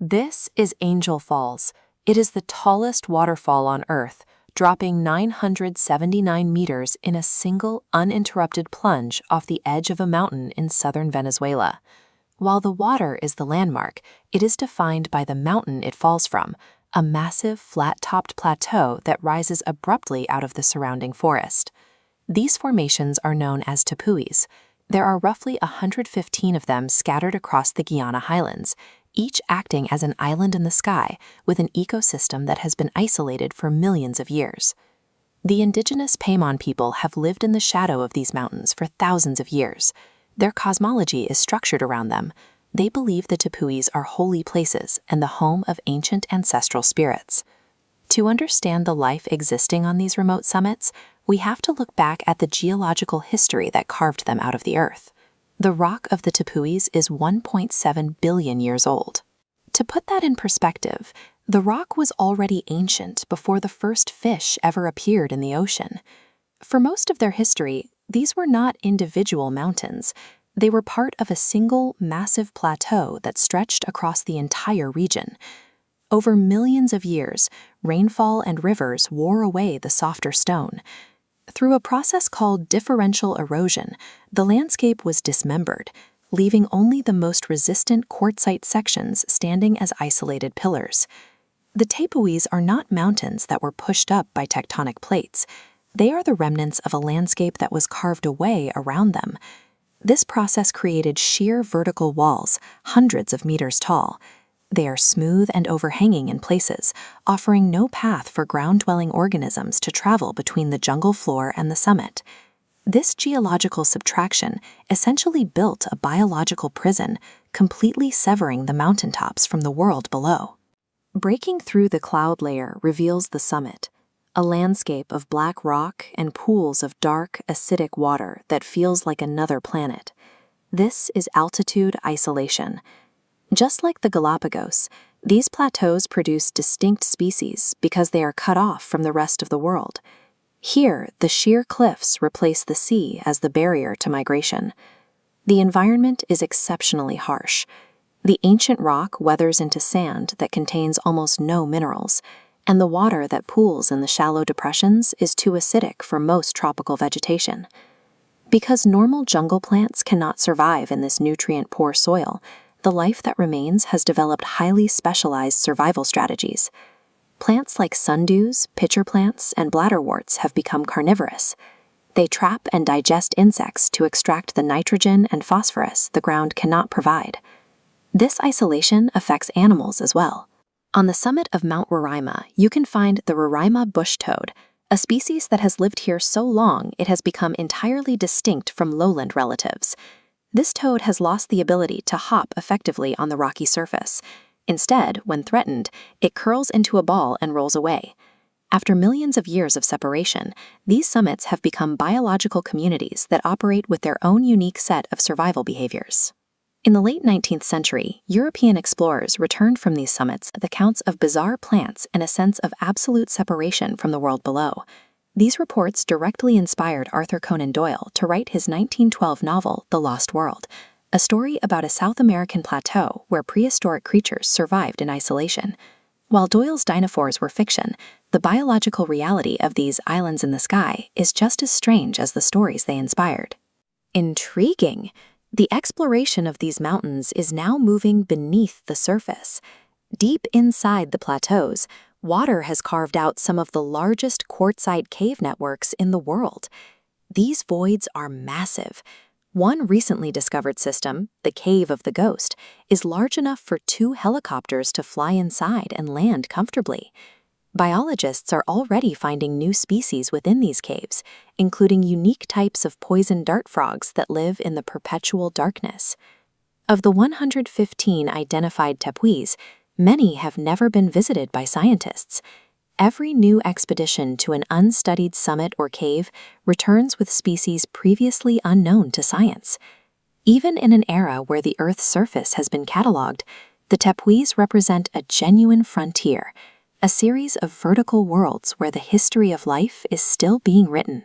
This is Angel Falls. It is the tallest waterfall on Earth, dropping 979 meters in a single uninterrupted plunge off the edge of a mountain in southern Venezuela. While the water is the landmark, it is defined by the mountain it falls from, a massive flat-topped plateau that rises abruptly out of the surrounding forest. These formations are known as tepuis. There are roughly 115 of them scattered across the Guiana highlands, each acting as an island in the sky with an ecosystem that has been isolated for millions of years. The indigenous Paimon people have lived in the shadow of these mountains for thousands of years. Their cosmology is structured around them. They believe the tepuis are holy places and the home of ancient ancestral spirits. To understand the life existing on these remote summits, we have to look back at the geological history that carved them out of the earth. The rock of the tepuis is 1.7 billion years old. To put that in perspective, the rock was already ancient before the first fish ever appeared in the ocean. For most of their history, these were not individual mountains. They were part of a single massive plateau that stretched across the entire region. Over millions of years, rainfall and rivers wore away the softer stone. Through a process called differential erosion, the landscape was dismembered, leaving only the most resistant quartzite sections standing as isolated pillars. The tepuis are not mountains that were pushed up by tectonic plates. They are the remnants of a landscape that was carved away around them. This process created sheer vertical walls, hundreds of meters tall. They are smooth and overhanging in places, offering no path for ground-dwelling organisms to travel between the jungle floor and the summit. This geological subtraction essentially built a biological prison, completely severing the mountaintops from the world below. Breaking through the cloud layer reveals the summit, a landscape of black rock and pools of dark, acidic water that feels like another planet. This is altitude isolation. Just like the Galapagos, these plateaus produce distinct species because they are cut off from the rest of the world. Here, the sheer cliffs replace the sea as the barrier to migration. The environment is exceptionally harsh. The ancient rock weathers into sand that contains almost no minerals, and the water that pools in the shallow depressions is too acidic for most tropical vegetation. Because normal jungle plants cannot survive in this nutrient-poor soil, the life that remains has developed highly specialized survival strategies. Plants like sundews, pitcher plants, and bladderworts have become carnivorous. They trap and digest insects to extract the nitrogen and phosphorus the ground cannot provide. This isolation affects animals as well. On the summit of Mount Roraima, you can find the Roraima bush toad, a species that has lived here so long it has become entirely distinct from lowland relatives. This toad has lost the ability to hop effectively on the rocky surface. Instead, when threatened, it curls into a ball and rolls away. After millions of years of separation, these summits have become biological communities that operate with their own unique set of survival behaviors. In the late 19th century, European explorers returned from these summits with accounts of bizarre plants and a sense of absolute separation from the world below. These reports directly inspired Arthur Conan Doyle to write his 1912 novel, The Lost World, a story about a South American plateau where prehistoric creatures survived in isolation. While Doyle's dinosaurs were fiction, the biological reality of these islands in the sky is just as strange as the stories they inspired. Intriguing! The exploration of these mountains is now moving beneath the surface. Deep inside the plateaus, water has carved out some of the largest quartzite cave networks in the world. These voids are massive. One recently discovered system, the Cave of the Ghost, is large enough for 2 helicopters to fly inside and land comfortably. Biologists are already finding new species within these caves, including unique types of poison dart frogs that live in the perpetual darkness. Of the 115 identified tepuis, many have never been visited by scientists. Every new expedition to an unstudied summit or cave returns with species previously unknown to science. Even in an era where the Earth's surface has been cataloged, the tepuis represent a genuine frontier, a series of vertical worlds where the history of life is still being written.